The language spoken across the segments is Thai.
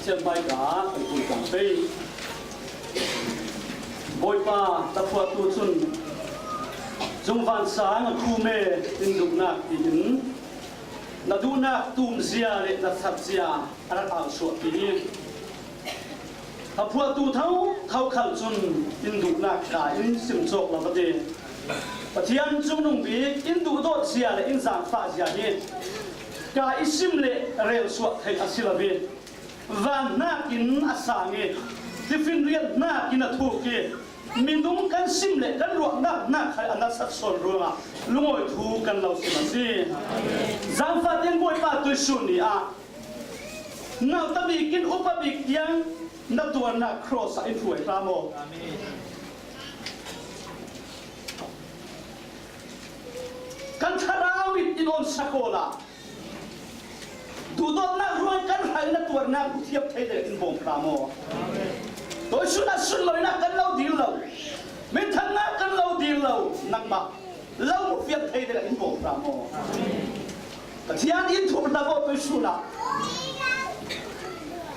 chen bai ka ku kang pe boi pa ta phua tu chun jung van sa nga khu me in duk na tin na du na tum zia le na thap zia ara al so ti a phua tu thau khal chun in duk na ka in sim chok la ba de pathian chung nung bi in du do zia le in zang fa zia ni ka isim le rel so thai asila bi van na kin asange tifin riat na kin a thu ke minung kan sim le kan ruak na khai ana sat son ruanga lungoi thu kan lo sim si zang fa ten boi pa tu suni a nau ta bi kin upa bi yang na tuan na cross in thuai ramo amen kan tharawit in on sakola du do na ruang kan hai na tuan na thiap thai de in bom ramo amen tôi sun lối na cần lâu điều lâu, mình thân na cần lâu điều lâu, nặng bạc lâu một việc thay để in bộ ra mò, thì anh in thuộc na bộ tôi sun à,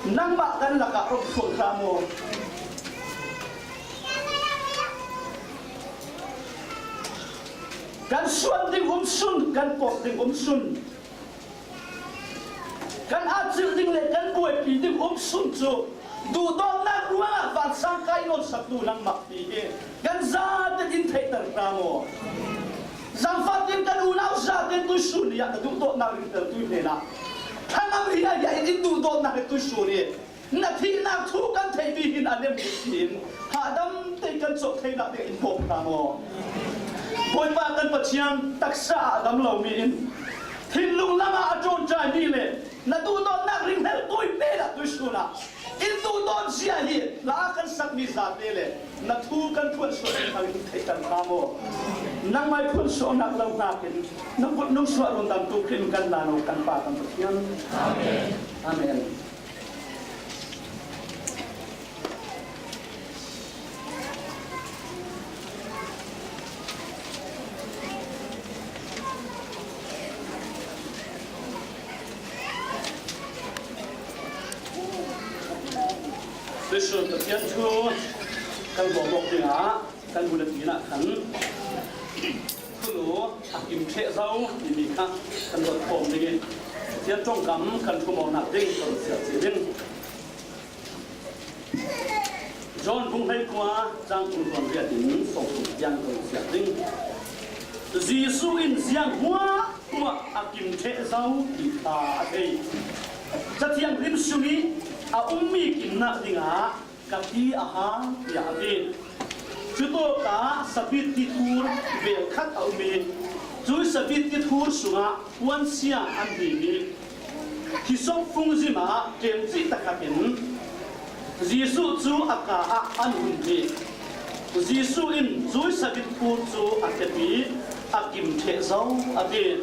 nặng bạc cần là cả ông thuộc ra mò, cần xuân tình sun, cần bọc tình sun, cần áp dụng tình lệ cần buổi bị tình sun chu. Du do na ruang van sang kai non sabdu nang makti ke gan za te in thei tar ramo zang fa tin kan unau za ten tu sun ya du do na ri tar tu ne la thanam ri ya in du do na tu sun ni na thi na thu kan thei bi hin anem hin hadam te kan chok thei na te in pom ramo boi pa kan pachiam taksa dam lo mi in thin lung lama ajon chai mi le na du do na ring hel toi pe la tu suna in tu don sia hi la kan sak mi za te le na thu kan thuan so kan thei kan ramo nang mai phun so nak lo na ken nang put nu so ron dam tu khin kan la no kan pa kan pachiam amen amen Bishop Tian Chu kan bo bok dinga kan bulat dina kan kulo akim the zau mi kha kan bo pom ding tian tong kam kan thu mo na ding kan sia chin John bung hai kwa jang kun kon ria din so su yang kan sia ding Jisu in siang hua kuma akim the zau ki ta dei chatiang rim suni a ummi kinna dinga kati aha ya bin chuto ka sabit ti thur bel khat au mi chu sabit ti thur sunga wan sia an bi mi ki sok fung zima kem chi takakin jisu chu aka a an hun bi jisu in chu sabit thur chu akapi akim the zau abi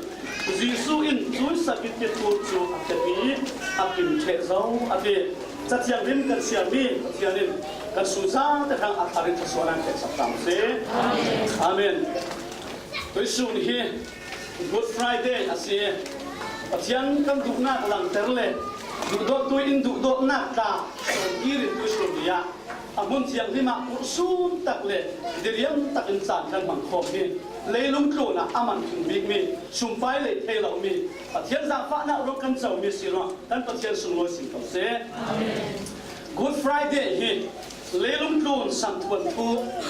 jisu in chu sabit ti thur chu akapi akim the zau abi chatiang rim kan siam mi pathianin kan suza te thang atharin thaswaran ke saptam se amen toi sun hi good friday ase pathian kan dukna lang terle du do tu in du do na ka irin tu sun dia amun thiang rima ursun takle diriam takin san kan mang khom ni leilung tlo na aman thung big mi sumpai le thelo mi pathian za fa na ro kan chau mi silo kan pathian sung lo sing ko se good friday hi leilung tlo san thuan thu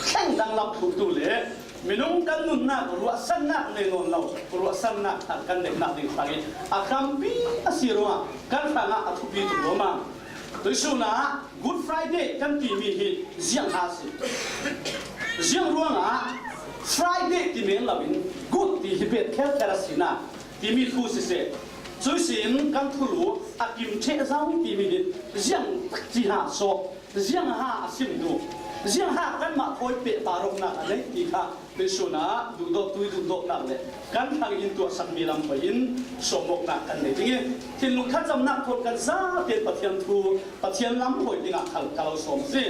khang dang lam thu tu le minung kan nun na ru san na le non lo ru san na kan le na ding pagi akam bi asiro kan phanga athu bi tu lo ma tôi số na good friday kan ti mi hi ziang ha si ziang ruang a friday ti men lavin good ti hi bet khel karasina ti mi thu si se chui sin kan thu lu akim che zau ti mi ni ziang chi ha so ziang ha sim du ziang ha kan ma khoi pe parok na ale ti kha tôi số na du do na le kan thang in tu sang mi lam pa in somok na kan le tinge tin lu khat jam na thot kan za te pathian thu pathian lam hoi dinga khal kalo som si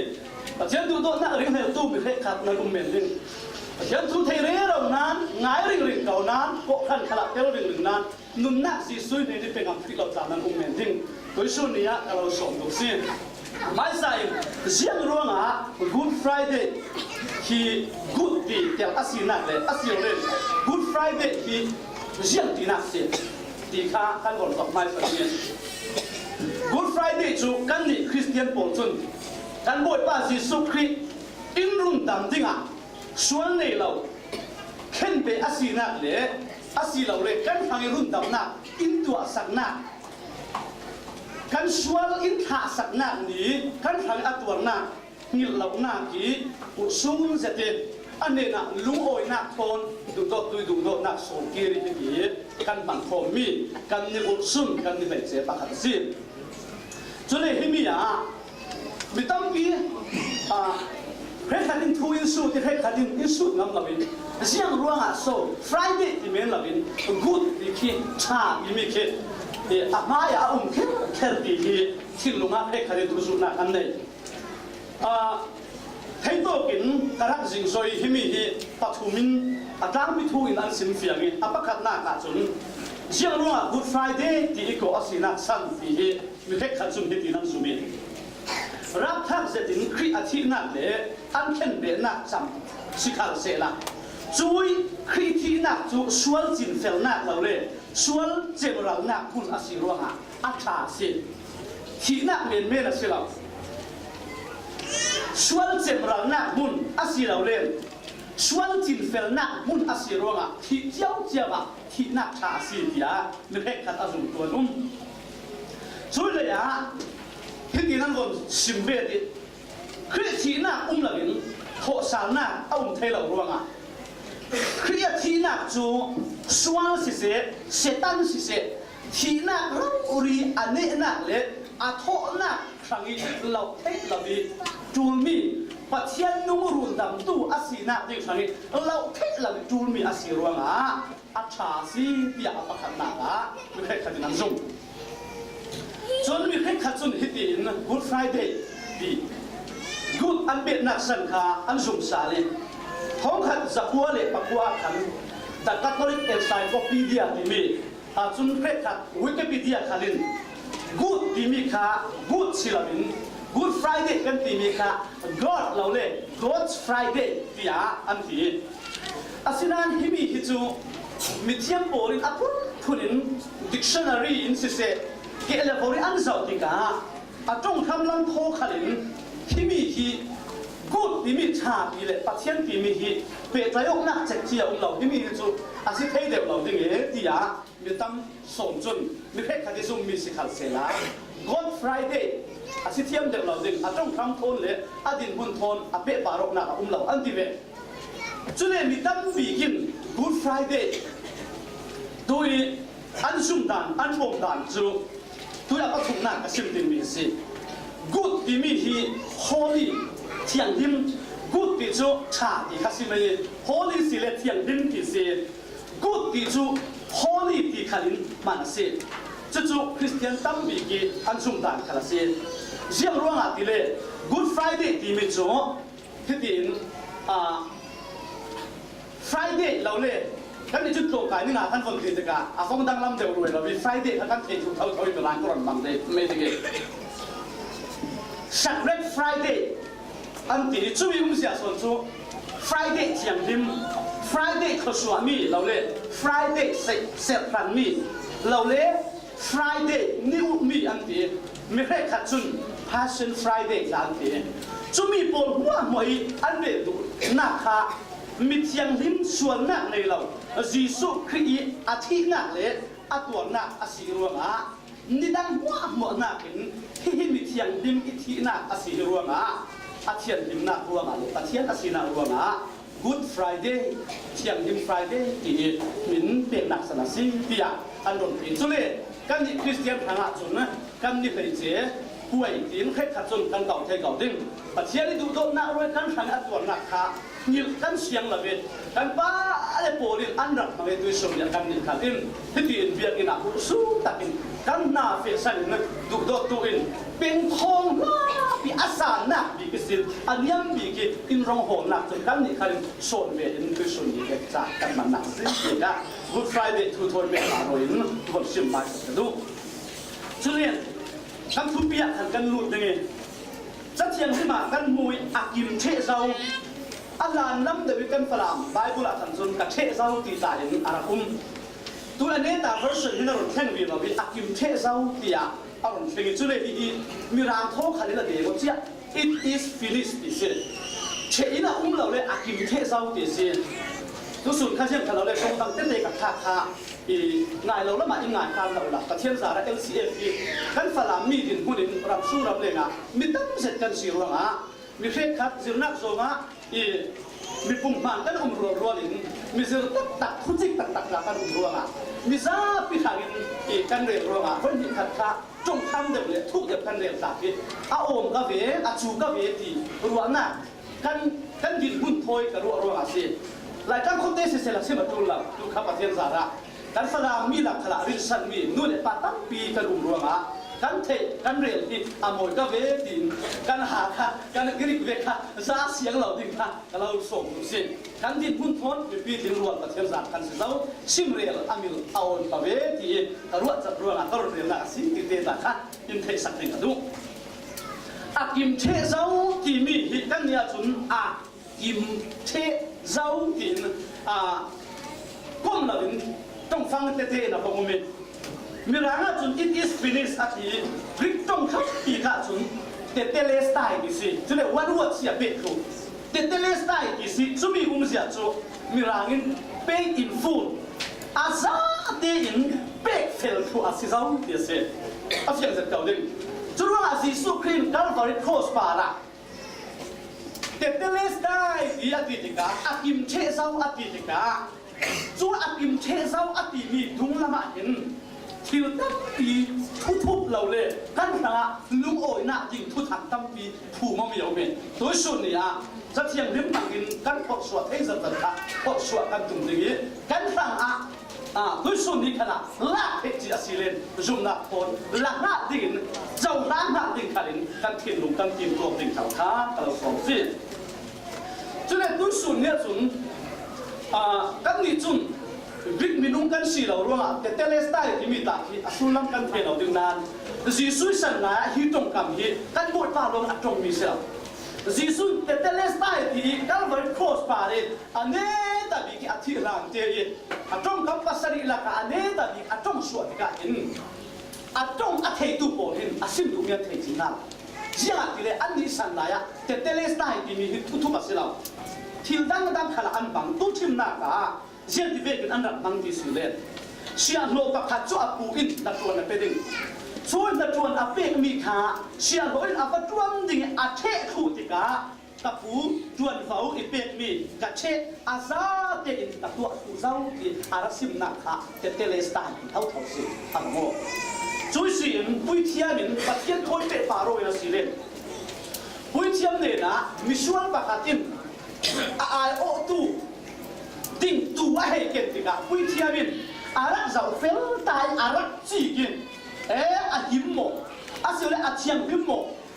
pathian du do na ring he tu bi he khat na kum men ring pathian thu thei re ro nan ngai ring kau nan ko khan khala tel ring nan nun na si sui ne ni pe ngam phik lo ta nan kum men ring ตัวส่วนนี้เราส่งดูสิไม่ใช่เสียงร้องGood Friday ที่ Good ที่เกี่ยวกับสิ่งนั้นเลยสิ่งเลย Good Friday ที่เสียงที่นักเสียที่ข้าท่านบอกต่อไม่สักเนี่ย Good Friday จู่กันนี่คริสเตียนโปรดจนกันบ่อยป้าสิสุคริอินรุ่นดำดิ่งส่วนในเราเข็นไปสิ่งนั้นเลยสิ่งเราเลยกันทางรุ่นดำนักอินตัวสักนักกันชวนอินท่าสักนักนี้กันทางตัวนักนี่เราหน้ากี้อุซุ่มเสด็จอันนี้นะลุงโอยนักทนดูโดนักส่งกีริกี้กันบังคมมีกันนี่อุซุ่มกันนี่เป็นเจ็บปากกันสิจนเลยที่มีไม่ต้องกี้เพื่อขัดดินทูอินสูที่เพื่อขัดดินอินสูน้ำละวินเสียงร้องโซ่ Friday ที่เมนละวิน Good ที่คิดชาที่มีคิดมาอย่าแค่ดีที่ลุงเพื่อขัดดินทูสูนักอันนี้ให้ตัวกินกระดักสิ่งสวยที่มีปัทุมินตั้งมิทูอินอันสินเฟียงอัปขัดหน้ากัดจนเสียงร้อง Good Friday ที่อีกอสินักสันที่มีเพื่อขัดจุนที่นั่งสุมิรับทักเสด็จคริอาทิตย์นักเลยอันเข็นเบนักจำสิขาเสละจุยคริที่นักจุสวลจินเฟลนักเราเลยสวลเจมรังนักคุณอาศิรวงอัฐาสิที่นักเมนนะสิเราสวลเจมรังนักมุนอาศิเราเลยสวลจินเฟลนักมุนอาศิรวงที่เจ้าที่นักชาสิที่นึกให้ขัดอาจุตัวนุ่มจุยเลยที่ที่นั่งคนสิมเบดิคริสที่น่าละวินโหสาน่าเทลรวงคริสที่น่าจูสวาสิเสเซตันสิเสที่น่าเรารีอันนี้น่าเลยโทน่าครั้งนี้เราเทลวิจูมีปัจจัยนุ่มรุ่นดำตู้สิน่าที่ครั้งนี้เราเทลวิจูมีสิรวงชาสิที่ประคันน่าไม่ใช่ขัดน้ำซุ่มจนมีให้ขัดจนฮิตอิน Good Friday ดี Good อันเป็นนักสังฆาอันสุ่มสาลีท้องขัดจักวัวเล็ปักวัวขันแต่กัตโตลิกเอ็นไซโคปีเดียที่มีจนเรียกขัดวิกิพีเดียขัดิน Good ที่มีค่ะ Good ศิลปิน Good Friday กันที่มีค่ะ God เราเลย God's Friday ที่อันที่สินันที่มีฮิจูมิเทียมโปรินทุนิน dictionary อินสิเซเกี่ยวกับอันเจ้าที่กาจงทำลังโคขลินที่มีที่กูที่มีชาที่เลยปัจจัยที่มีที่เปิดใจออกนักเจ็ดเที่ยวเราที่มีจุดสิเทเดียวเราที่ที่มีตั้งส่งจนมีแค่ขัดที่ซุ่มมีสิขัดเสละ God Friday สิเที่ยวเดียวเราที่จงทำโทนเลยดินบุญโทนเปิดบารอกนักเราอันที่เวจุดนี้มีตั้งบีกิน Good Friday โดยอันซุ่มดันอันบ่มดันจุดตัวอย่างก็ถูกนักกับสิ่งที่มีสิ Good ที่มีที่ Holy เที่ยงดิม Good ที่จูชาที่ข้าสิ่งนี้ Holy สิเลเที่ยงดิมที่สิ Good ที่จู Holy ที่ขันมันสิจะจูคริสเตียนตั้มบีกีอันสุ่มด่านขันสิเรื่องร่วงที่เลย Good Friday ที่มีจูที่ดินFriday เราเลยกันในจุดโลกายนี่นะท่านคนที่จะกาฟงดังลำเดียวรวยเรามี Friday ท่านเทจุดเขาอยู่ร้านกรอนบางเดย์ไม่ได้เกี่ยสักเล็ก Friday อันที่ช่วยมุ่งเสียส่วนจู Friday เที่ยงดิม Friday ข้าวสวยมีเราเลย Friday เสร็จพันมีเราเลย Friday นิวมีอันที่ไม่ได้ขัดจุน Passion Friday อันที่จูมีปนหัวหมวยอันเดียวนักข่ามิเทียงหิมส่วนนักในเราจีสุครีอาทิตย์นักเลยตัวนักอาศิรวงนี่ดังหัวหมดนักเห็นที่มิเทียงหิมอิทินักอาศิรวงอาเทียนหิมนักรวงอาเทียนอาศินักรวงGood Friday เทียงหิม Friday ที่มินเป็นนักสนับสนุนที่อันโดนผิดสุดเลยกันนี่คริสเตียนทางอาจุนนะกันนี่เป็นเจ้ป่วยที่นให้ขัดจนกันเก่าเทเก่าดิ้งปัจเจียนี่ดูโดนนักรวยกันทางตัวนักข่านี่กันเสียงละเวกันป้าอะไรโปรินอันรักมาเวด้วยสมัยกันนี่ขัดอินที่ตีนเบียกินอ่ะสู้ตักินกันหน้าเฟสันนี่ดูโดตัวอินเป็นทองปีอาสานักปีกิสิอันยังปีกิอินร้องโหนักจนกันนี่ขัดโซนเวอินด้วยส่วนนี้ก็จากกันมันหนักสิจ้ะ Good Friday ทุกคนเวลาเราอินทุกคนชิมมาดูเฉลี่ย กันทุบเปียหันกันหลุดยังไงจัดเทียงที่มากันมวยอากิมเชะเจ้าอัลลาน้ำเดวิกันฝรั่งไบเบิลทันซุนกับเชะเจ้าตีตาเห็นอาราคุมตัวอันนี้แต่ version ที่เราแข่งวีเราเป็นอากิมเชะเจ้าตีอ่ะอารมณ์เป็นจุดเลยที่มีรางโทขันนี่ละเดียวเจ้า it is finished ดิเช่เชะอินะเราเลยอากิมเชะเจ้าตีเช่ทุกส่วนข้าเชื่อเราเลยตรงตั้งเต้นเลยกับท่าอีงานเราละมาอีงานการเราละกับเทียนสาระ LCF กันฝรั่งมีดินหุ่นรับสู้รับเลยนะมีตั้งเสร็จกันสิหรอฮะมีเฟกคัดสินักโซงะอีมีปุ่มมันกันรัวลินมีเสือตักทุจิกตักกันรัวอ่ะมีซาปิทากินอีกันเรียรัวอ่ะคนที่ขัดข้าจงทำเด็กเลยทุกเด็กกันเรียนตากิอาโอมกะเวอาชูกะเวทีรัวน่ะกันดินหุ่นถอยกับรัวอ่ะสิหลายครั้งคนเตะเสียละเสียมาตุลละดูข้าพเจ้าสาระกันฝรั่งมีหลักขลักริสันมีนู่นเนี่ยปาตั้งปีกันรัวอ่ะกันเทกันเรียนที่อโมยก็เวดินกันหาค่ะกันกริกเวค่ะซาเสียงเราดิ่งค่ะเราส่งสิ่งกันดินพุ่นพ้นปีดินรวมกับเทียมสารกันสิเราชิมเรียลอามิลเอาตะเวที่รัวจะรัวอ่ะก็เรียนละสิ่งที่เด็ดค่ะยินเทสักหนึ่งกันดูอากิมเชเจ้าที่มีหิกันเนี่ยจุนอากิมเชเจ้าที่ก้มเราดิ่งต้องฟังเตะๆนะพวกมึงมีรางจุน it is finished อาทิริกต้องขับปีกจุนเตเตเลสไตล์กิสิจุดเดียววันวัดเสียเบ็ดคูเตเตเลสไตล์กิสิจุมีเสียจุมีรางpay in full อาซาเตอินเบ็ดเฟลคูอาซิซาวเดียเซ่อาเฟียงจะเก่าดึงจุดว่าอาซิสุครีมการฟาริโคสปาระเตเตเลสไตล์ที่อาทิติกาอากิมเชซาวอาทิติกาจุอากิมเชซาวอาทิมีดุงละมาเห็นที่ตั้งปีทุบเราเลยกันนะลุงโอยน่ะยิงทุถังตั้งปีผู้มั่งมีเอาเมนตัวสุดนี่จะเที่ยงเรื่องต่างกันกันพอสวดให้สัตว์ค่ะพอสวดกันตรงนี้กันฟังตัวสุดนี่ขนาดลากเพจิอาศิเลนจุ่มนักพลลากหน้าดิ่งเจ้าร้านหน้าดิ่งขันกันเทียนลุงกันกินตัวดิ่งเขาท้าเราสองสิจุดนี้ตัวสุดเนี่ยจุ่มกันนี่จุ่มวิกมินุ่งกันสีเรารู้อ่ะแต่เตเลสไตล์ที่มีตาที่สุนัขกันเทนเอาดึงนานจีสุสันนะฮิตงคำฮิกันบดปาลงอัตรงมีเสียจีสุแต่เตเลสไตล์ที่กันไว้โคสปาร์เลยอันนี้แต่บิกิอัฐิร่างเทียอัตรงคำภาษาอิลักอันนี้แต่บิอัตรงสวดกันหินอัตรงอัฐิตุโปหินอาศิมดุเมียเทจินาเจ้าที่เลยอันนี้สันนะแต่เตเลสไตล์ที่มีฮิตุทุบสิเราที่ดังขลังอันบังตุชิมนักเจ้าที่เวกันอันนั้นบางทีสุดเลยเชียร์โลกกับขัดจู่อปูอินนัดจวนนับเป็นส่วนนัดจวนอเปกมีขาเชียร์โลอินอับจวนดิ่งอาเชะคู่ติกาตะปูจวนเฝ้าอีเปกมีกัเชะอาซาเตอินตะตัวผู้เจ้าที่อารัสิมนักขาเตเลสตานเท่าสิทั้งหมดจุยสินปุยเทียมินปัจเจียนคอยเปปาโรยสิเลนปุยเทียมเนี่ยนะมิชวนปากตินอาโอตูดิ่งตัวให้เกิดติกาปุยเทียมินอารักเจ้าเฟลตายอารักจีกินอาหิมโมอาเสือเลยอาเทียมหิมโม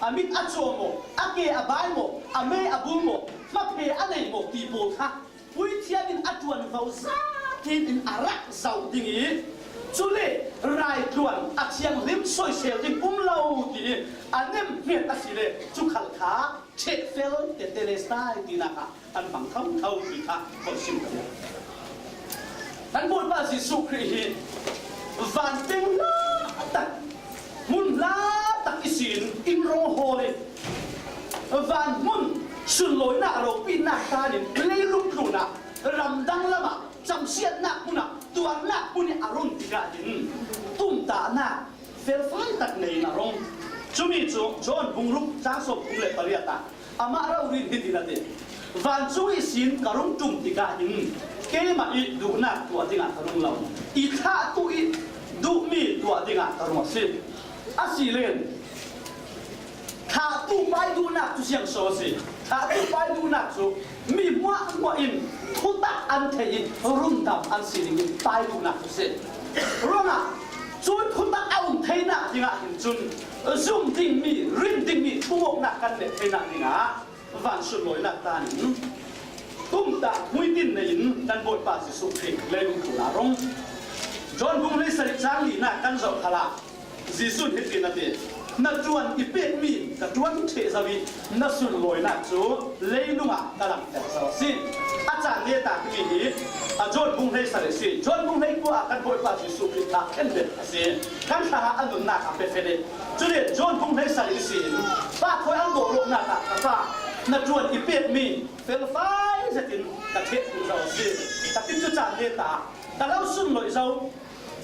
อามิดอาโจโมอาเกอาบายโมอาเมอาบุโมมาเพออะไรโมตีโบค่ะปุยเทียมินอาจวนเขาซากินอารักเจ้าดิ่งจุเล่รายจวนอาเทียมลิมซอยเซลดิ่งปุ่มเล่าดีอันนี้เมียอาศิเลจุขัลขาเชฟเฟลเตเลสไตดีนะคะอันบังคับเขาดีค่ะคนชิมกันท่านพูดว่าสิสุครีวันเป็นลาตักมุนลาตักอิสินอินโรโฮเลยวันมุนสุนลอยนักเราปีนักตาเนี่ยเลยลุกลุนะรำดังละมาจำเสียนักมุนะตัวนักมุนี่อารมณ์ที่กาดินตุ้มตาหน้าเฟลไฟตักในนารมจุมีจูจอนบุงรุกจ้าศพบุงเล็ปริยตาอามาเราเรียนที่ดีนั่นเองวันจุอิสินการุงจุ่มที่กาดินเกี่ยมาอีดูนักตัวดิ่งการุงเราอีข้าตัวอีดูมีตัวดิ่งการุงสิอาศิเลนข้าตัวไปดูนักจุเสียงโซสิข้าตัวไปดูนักจุมีมัวอินทุตักอันเทียนรุ่นดำอันสิลิงไปดูนักจุสิรู้นะจุดทุตักเอาเทน่าดิ่งหินจุนซุ่มดิ่งมีริมดิ่งมีทุ่งนักกันเด็ดเทน่าดิ่งวันสุดลอยนักตาหินตุ้มตามุยดินในหินดันบทบาทสุขีเลยลุงตุลารงจอนบุงเลยสริจางลีนักกันเจ้าขลาจีสุนเฮตินาเต na chuan ipet mi ka chuan che zawi na sun loi na chu leinunga kalam ta so si acha ne ta mi hi a jon bung hei sa le si jon bung hei ko a kan boi pa ji su ki ta ken de si kan ta anun na ka pe fe de chu le jon bung hei sa le si pa khoi an go ro na ta pa na chuan ipet mi fel fai zatin ka the ku so si ta tin chu cha ne ta ta lau sun loi zo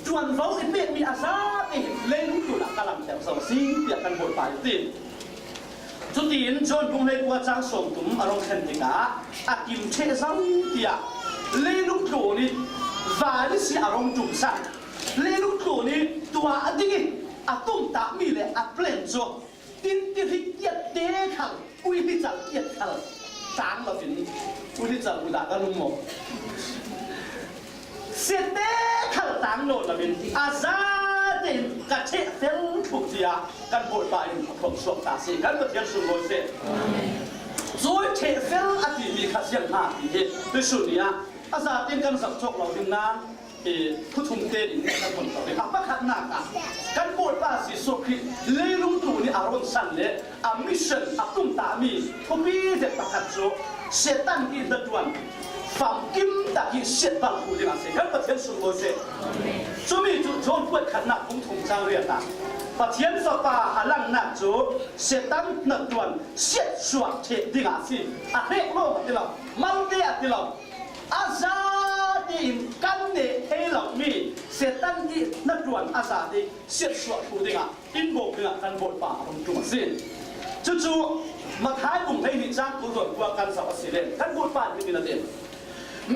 chuan vau ipet mi asa e leilung tu la kalam ta so si ya kan boi pa tin chu tin jon bung hei ko chang som tum arong khen ti ka a kim che zau tia leilung tu ni va ni si arong tum sa leilung tu ni tua adingi atum ta mi le a plan cho tin ti hi yet te khal ui hi chal yet khal tang la fin ui hi chal u da ka lum mo se te khal tang no la fin aza te ka che fel thuk tia kan boi pa in khom sok ta si kan ba thian su loi se rồi che fel ati mi kha sian ha ti he tu su nia aza tin kan sak chok lo ding naผู้ทุมเตดิกันคนต่อไปอ่ะปะขัดหนักอ่ะกันปวดป้าสิสุขีเลยลุงตู่นี่อารมณ์สั่นเลยอ่ะมิชชั่นอ่ะตุ้มตามีทุบีเด็ดปะขัดโซเซตันกินตะจวนฝังกิมตะกินเซตันกูดีนะสิกันประเทศสุโขทัยจุมีจุโจนปวดขัดหนักผู้ทุมจางเรียนอ่ะประเทศสปาหลังหนักโจเซตันนักจวนเซสวกเทดีนะสิอ่ะเด็กโลกที่เรามันเดียที่เราอาซาดีกันเนี่ยให้เรามีเสตันที่นักดวนอาซาดีเสียสวดผู้ดิ่งอ่ะอินโบกเนี่ยกันบทป่าของจุ่มสิ้นจู่ๆมาท้ายกลุ่มให้นิจ้างผู้ตรวจว่าการสอบสิเลนกันบทป่าไม่มีนาเดีย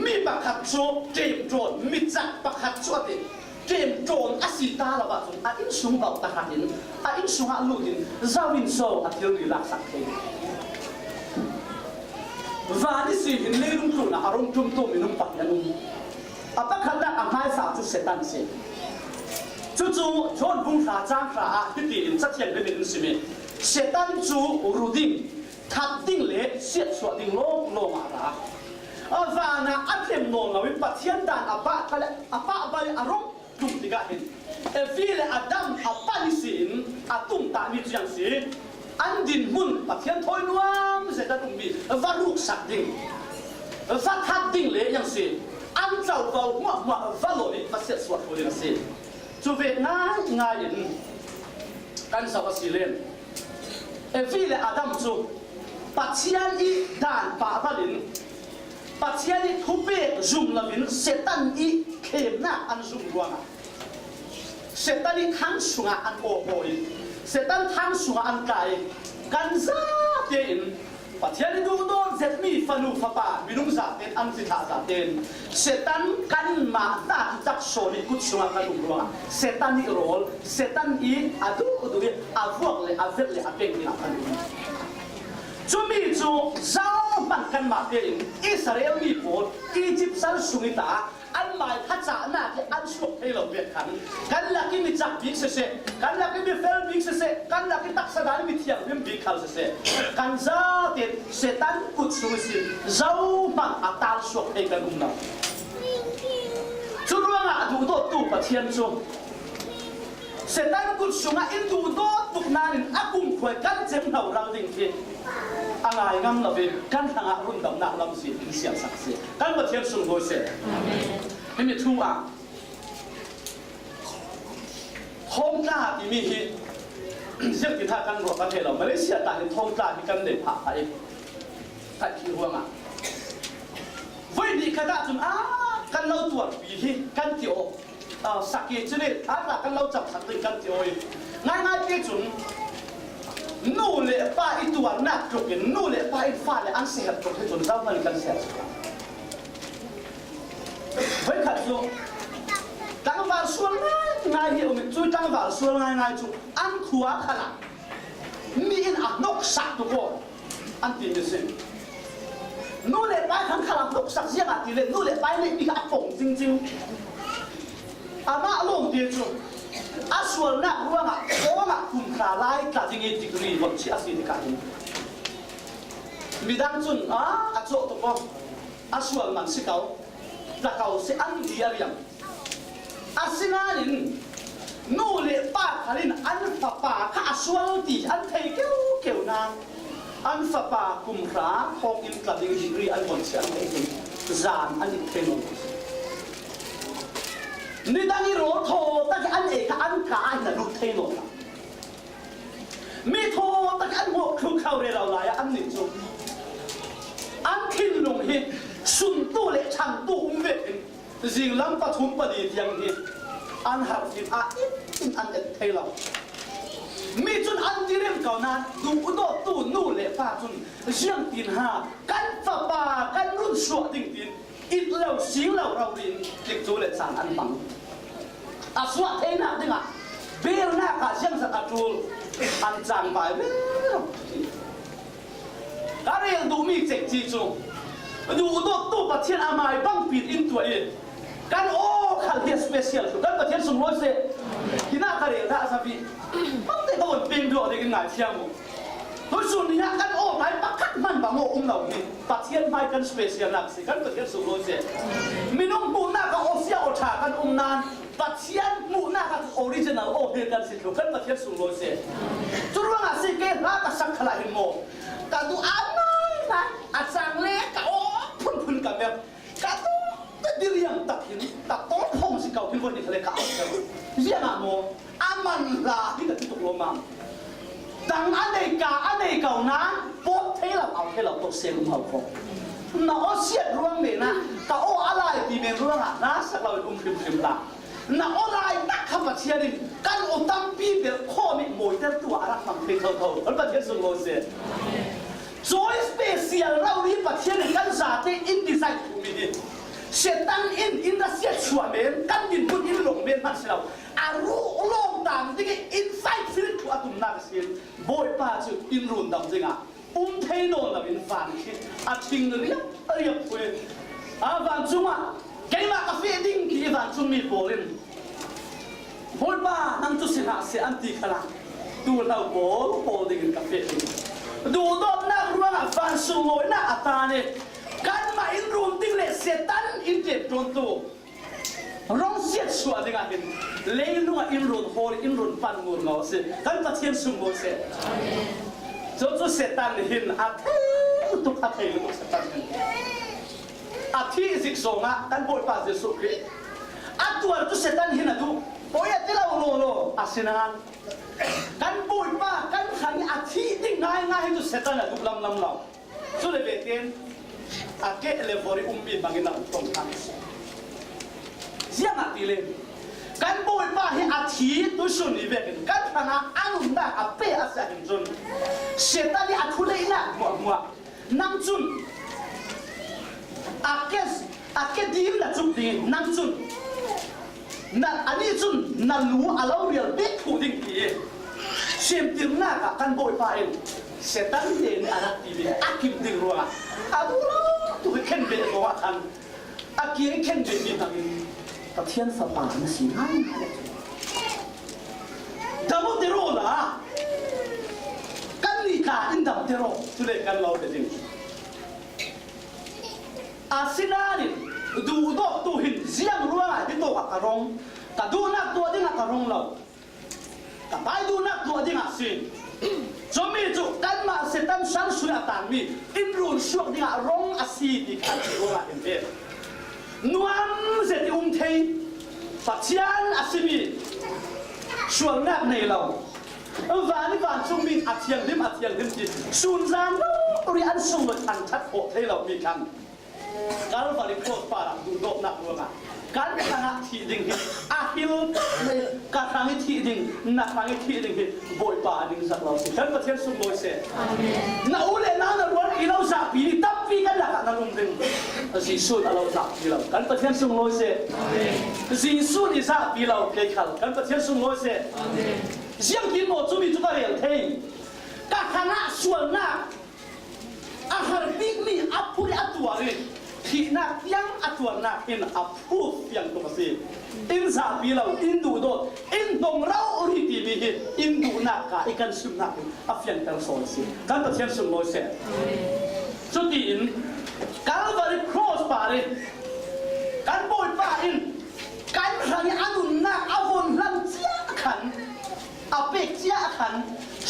มีปากขัดโชเจมโจนมีจักปากขัดโชติเจมโจนอาศิตาละบาจุนอาอินสุงเบาตะหันอาอินสุงอาลูดินซาวินโซอาเทียวลีลักสักเทวานิสิหินเลลุงตุนะอารมณ์จุ่มตุ่มมินุปักยันุอาปะขันดักอาไม้สาวจุเสตันเสจู่ๆชนบุ้งขาจ้างขาที่ตีนสักเทียนเป็นมินุสิเมเสตันจู่รูดิ้งทัดดิ้งเละเสียดสวดดิ้งโลมาระวานะอัดเทมโนนเราวิปัทยันดานอาปะกันเลยอาปะใบอารมณ์จุ่มติกาเห็นฟีเลอดัมอาปะนิสินอาตุ้มตามีจังสิอันดินมุนปัทยันถอยนวมเสตันอุ้มบีวารุกสักดิ้งวัดทัดดิ้งเละยังสิอันเจ้าเฝ้าหัววาโลนี่มาเสียสวดผู้เดียวสิจูเวน่างายินกันสาวสิเลนฟีเลอดัมจูปัทยันอีด่านป่าบลินปัจจัยนี้ทุบเบิกจุ่มละวินเซตันอีเข้มหน้าอันจุ่มรวงอ่ะเซตันอีทั้งสุงอันโอโหยเซตันทั้งสุงอันไก่กันซาเต็นปัจจัยนี้ดูโดนเซตมีฟันูฟ้าป่าวินุษาเต็นอันสิทาเต็นเซตันกันมาตาจักโซนิกุศลกันจุ่มรวงเซตันอีโรลเซตันอีอาดูนี่อาฟวกเลยอาเวกเลยอาเป็นนี่กันจุมีจูเจ้าบังกันมาเองอิสราเอลมีโพดอียิปต์สันสุนิตาอันหมายทัศนาที่อันสุกให้เราเบียดขันกันลักที่มีจักบิ๊กเสกกันลักที่มีเฟลบิ๊กเสกกันลักที่ตักสดานมีเทียงวิมบิ๊กเขาเสกกันเจ้าเด็ดเซตันกุศลสิเจ้าบังอัตาสุกให้กันกุมนาจุดว่าดูโตตู้ปะเทียนจูเสตันกุศลอินดูโตตุกนานินอากุมขวยกันเจ็บเหนาเราจริงๆอะไรงั้นเราเป็นกันทางอารมณ์ดำหนักลำสิเสียงสักเสียกันมาเทียนสุงโดยเสร็จไม่มีทุ่งอ่ะท้องกล้าที่มีฮิเสียงที่ท่ากันรวมประเทศเราไม่ได้เสียแต่ท้องกล้าที่กันเด็ดผ่าไปใครคิดว่าอ่ะวันนี้ขณะจนกันเราตรวจปีที่กันเกี่ยวสักกี่ชนิดอะไรกันเราจับสักกันเกี่ยวง่ายๆที่จุนนู่นเลยป้าอีตัวนักจุกยังนู่นเลยป้าอีฟ้าเลยอันเสียจุกให้จนเจ้ามันกันเสียสุดเฮ้ยขัดจุกตั้งว่าส่วนง่ายเหี้ยมันช่วยตั้งว่าส่วนง่ายจุกอันขัวขนาดมีอินอักนกสักตัวอันตีมิสินู่นเลยป้าขันขนาดนกสักเสียงอันตีเลยนู่นเลยป้าเลยมีกระป๋องจริงๆอามาลงดีจุกอาส่วนนักรู้ว่าโอ้มาคุ้มค่าไล่กระดิ่งดีกรีวันที่อาศิลกันมีดังจุนอาโจตัวก็อาส่วนมันสิเขาแต่เขาสิอันดีอะไรอย่างอาศินาลิน นู่นเลยป้าคารินอันฝาป่าข้าสวลตีอันเทเกี่ยวนางอันฝาป่ากุมราพองอินกลับดิจิรีอันบนเสียงเองจานอันนี้เทนนี่ตั้งนี่รถโทตั้งอันเอกอันกาอันนั้นลุกเทนนะมีโทตั้งอันหัวคลุกเข้าเรื่องอะไรอันนี้จูอันทิ้งลงหินสุนตู้เล็กช่างตู้เวกจิงลำปะทุมปะดีอย่างนี้อันหักหินอันเทเรามีจุนอันที่เรียกเก่านั้นดูอุดตู้นู่นเล็กป้าจุนเชียงตินหากันฝาป่ากันรุ่นสวดติงตินอิดเราสิงเราเรียนเด็กจูเล็กสารอันบังอาสวดเทน่ะดึงอ่ะเบลหน้ากาเชียงสักจูอันจางไปเบลการเรียนดูมีเจ็กจีจูดูอุดตู้ประเทศอเมริกาปิดอินตัวเองกันโอ้ขันเทียสเปเชียลกันประเทศสมรสเสที่น่าการเรียนท่าสับีมันได้ก็เป็นดูอะไรกันง่ายเชียงมั้งโดยส่วนนี้กันโอ้ไปปักขัดมันบางโอ้เราเนี่ยประเทศไม่กันสเปเชียลนักสิกันประเทศสมรสเสมีน้องปูน่าก็โอเสียโอชากันนานประเทศมูน่าก็ออริจินัลโอเดียกันสิลูกกันประเทศสมรสเสจุดว่าง่ายสิเกล้าก็สักขลายโมกันดูอันนั้นนะอาจารย์เล็กก็โอ้พุ่นกันแบบกันดูดิเรียงตัดหินตัดโต๊ะพงสิเก่าที่คนนี้เขาเลยเก่าเรียกอะโมอามันลาที่กับที่ตกลงมาดังอันเอกานั้นปดเทเราเอาเทเราตกเสียงเขาคงน่าเสียร่วงเลยนะแต่โอ้อะไรที่เป็นร่วงอ่ะนะสักเราพริมละน่าอะไรนักขับเชียร์ดิกันอุตัมปีเบลข้อมีมวยแต่ตัวอะไรฟังเพลงเขาคนประเทศสุโขทัยโจยสเปเชียลเราดีประเทศกันซาเตอินดีไซน์ภูมิเสียตังอินดัสเซียชัวเมนกันดินพูดอินลงเมนมันเสียวอารูลงต่างที่อินไซต์ฟิลต์อัตุนักเสียบอยป้าจูอินรุนดำจริงอ่ะเทโนนอินฟันคิดอัดทิ้งเรียบคุยวันจุมาแกมากาแฟดิ้งกี่วันจุมีโบลินบอยป้านั่งจุสินาเสียอันตีขนาดดูเราโบดิ้งกาแฟดูดอนนักรังฟันสูงเลยนะอัตาเนี่ยการมาอินรุนดิ้งเลยเสียตันอินเจ็บโดนตัวร้องเสียชัวร์ดิ้งอ่ะเห็นเลี้ยงลูกอินรุนโฮลอินรุนฟันงูเงาเสียกันประเทศสูงเสียจนเสียตันเห็นอาทิตย์ตุกอาทิตย์ตุกเสียตันเห็นอาทิตย์สิกสองอ่ะกันบอยป้าจะสุขีอาตัวจุเสียตันเห็นอะดูโอ้ยที่เราโลอาศินันกันบอยป้ากันขันอาทิตย์ดิ้งง่ายจุเสียตันอะดูลำเราสุดเลยเบเกนอาเกะเลวอริมีบางอย่างตรงกันเสียงอาทิตย์เลยกันบอยป้าให้อาทิตย์ตัวส่วนนี้เบเกนกันทางอันนั้นอาเปะอาเซียนจนเสียตันนี่อาทุเรศนะมัวนั่งจุนอาเกะดีมนะจุดดีนั่งจุนนั่นอันนี้จุนนั่นรู้อะไรเรียลเด็กผู้ดิ้งกี้เสียมติมหน้ากับกันบอยป้าเองเสียตันเดนอารักทีวีอาคิมดิ้งรัวอาดูแล้วตัวเข็นเบลบอกว่าทันอากีเข็นเบลมีทางตะเทียนสปาร์นสิง่ายเลยดำเตโร่ล่ะกันนี่ขาอินดำเตโร่ทุเรศกันเราเด็ดอาศินานี่ดูดอกตัวหินเสียงรัวที่ตัวกระรองแต่ดูนักตัวที่นักกระรองเราแต่ไปดูนักตัวที่นักสิจอมีจุกันมาเสตันสันสุยตานมีอินรุนช่วงที่นักร้องอาศีที่ขัดรัวเห็นเองนวลเสด็จเทยปัจจัยอาศิมีช่วงนักในเราวันช่วงมีอาเทียงลิมที่สุนทรโนริอันส่งมาทันชัดโผล่ให้เรามีกันการบริโภคปาร์ดูโดนักรัวมาการทางที่ดิ่งอาฮิลการทางที่ดิ่งนักทางที่ดิ่งบอยปาดิ่งสักเราสิกันประเทศสุโขทัยน่าอุเลน่าหวนอีเราจับปีตับปีกันละกันนั่งดิ่งสิสุดเราจับปีเรากันประเทศสุโขทัยสิสุดอีจับปีเราเกย์ขัลกันประเทศสุโขทัยเสียงกินหมดจุมีจุดอะไรเท่การทางส่วนน่ะอาหารบิ๊กมีอัพพูดอัพตัวเลยที่นักยังอัพตัวนักอินอัพพูดยังตัวสิอินสาบีเราอินดูโดอินตรงเราอุริตีมีอินดูนักกะอีกันสุนักอัพยังตัวโซนสิการประเทศสุโขทัยจุดที่อินการบริโภคปาริการบอยปาอินการทางอันนุนักอาวุธลังเจ้าข ขันอาเปกเจ้าขัน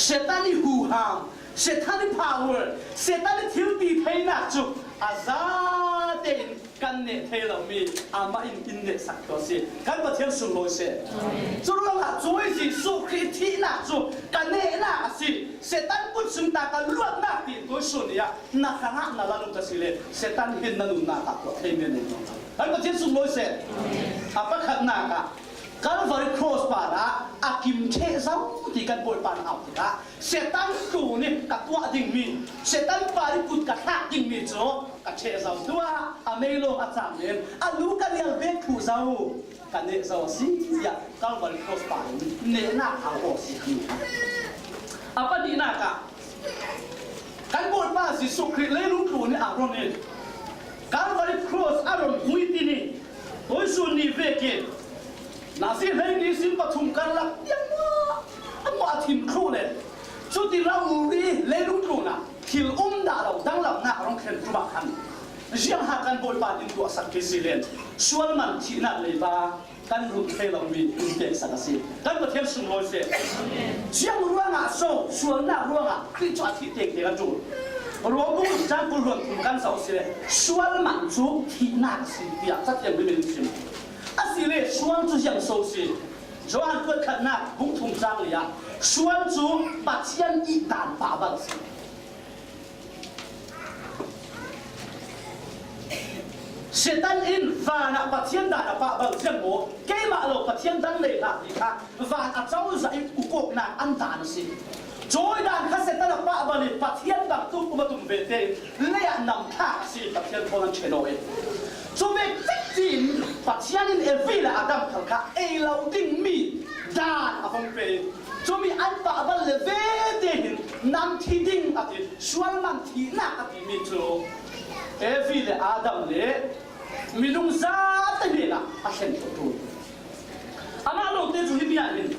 เซตันนี่หูหามเซตันนี่ power เซตันนี่ทิวตีเทนักจุกอาซาเดนกันเนเทเรามีอามาอินเนสักตัวสิกันประเทศสุโรเซจุลละจุยสิสุขีที่นักจุกันเนนักสิเซตันปุ่นสุนตากันล้วนนักตีตัวสุนียนักขังนักลานุตัสิเลเซตันเห็นนันุนักตัวเทมีนเองกันประเทศสุโรเซอาปะขัดนักกันวาริครอสปาระอากิมเชซาวที่กันปวยปานเอาติระเซตันกูนี่กัตัวดิ่งมีเซตันปาริกุดกัดหักดิ่งมีโจกัดเชซาวตัวอเมโลอาจารย์เนี่ยอาลูกันยังเบคูซาวกันเนี่ยซาวสิยากันวาริครอสปาเนี่ยน่าเอาออกสิคืออาปะดีน่ากะกันปวยปานสิสุขเลยรู้กูนี่อารมณ์เนี่ยกันวาริครอสอารมณ์หุยที่นี่โดยส่วนนี้เวกินาซีเฮนี่สิปฐุมกันลักยังว่าทีมครูเนี่ยชุดที่เราดีเล่นรุ่งรุ่งนะที่ด่าเราดังหลับหน้าร้องเข็นทุบขันยังหากันบอยปาดินตัวสักกิสิเลนชวนมันที่นั่นเลยบ้ากันรุ่งเทเรามีเด็กสักสิกันประเทศสุโรเซยังรู้ว่าโซ่ชวนหน้ารู้ว่าที่จอดที่เด็กเด็กจูรวมบุญจังกุลวันทุกันสาวเสียชวนมันจูที่หน้าสิเดียสักอย่างไม่เป็นสิ่งอาศิเลชวนจูยังโซซีจวนก็ขนาดบุ้งทุ่งจังเลยชวนจูปัจจัยอีตานป่าบังสิเซตันอินฟานะปัจจัยดานป่าบังเสียงโมเกมาโลปัจจัยดังเลยนะดิค่ะฟาอาเจ้าใจอุกกนาอันตานสิจอยดานข้าเซตันป่าบังเลยปัจจัยดังตุ้มมาตุ้มเบเตเลี้ยนำท่าสิปัจจัยพลังเชโนเอจงเป็นจิตปัจจัยนี้เอฟิลอาดัมขังข้าเอเราดิ้งมีดานอาฟงเป็นจงมีอันป่าบังเลเวเดหินนำที่ดิ้งอาทิชวนมันที่นักอาทิมิโตเอฟิลอาดัมเล่มีลุงซาตเนล่ะอาเซนตุตุอามาโลกเตจุฮิบิอานิน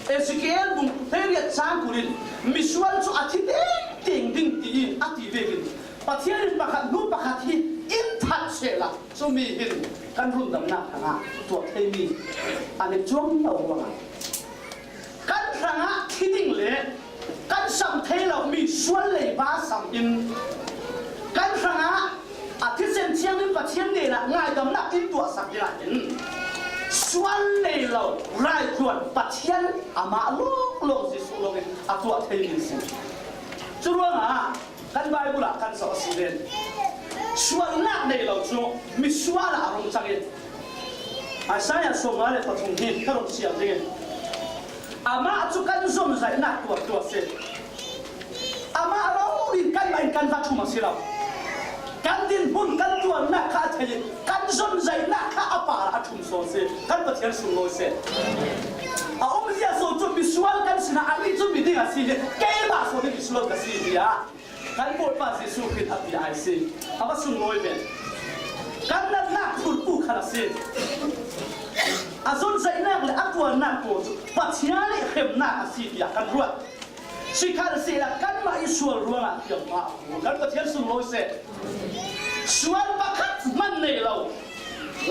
เอสเกลบุงเฮริยจางกุลินมิชวนจูอาทิเด้งดิ้งตีอาทิเวกินปัจจัยนี้ประคัตรูปประคัตที่อินทัชเชล่ะจงมีหินกันรุ่นดำนักขังตัวเทมีอันนี้จ้วงเอาว่ากันขังที่ดิ้งเล่กันสัมเทเรามีส่วนเลยบ้าสัมอินกันขังอาทิตย์เส้นเชียงนี้ปัจจัยนี้ละง่ายดำนักอินตัวสักอย่างอินส่วนเลยเรารายส่วนปัจจัยอามาโลกสิสุโลกอาตัวเทมีสิจุดว่ากันไว้บุหรี่กันสอสีเลนชวนนักในเราจูมิชวนอารมณ์จังเองอาศัยส่งมาเลยปฐมหินขนมเสียงเองอามาจุกันส่งใจนักตัวเสียอามาเราดินกันไม่กันวัตถุมาสิเรากันดินบุญกันตัวนักข้าเทียกันส่งใจนักข้าอปาระทุ่มโซเสียกันประเทศสุโรเสียอาอมเสียโซจูมิชวนกันสินะอันนี้จูมิดิ้งอาศิเลเกมาโซนี่มิชวนกันสิเดียกันบทบาทสิสุขิตอภิไอสิอาว่าสุนโอยเป็นกันนักทุนผู้ขนาดสิอาส่วนใจนักเลยอักวนนักตัวปัจจัยนี้เข้มนักสิอยากกันรวดสิขาดเสียกันมาอิสวรรวงอย่างมากันประเทศสุนโอยเสชวนประคัตมันในเรา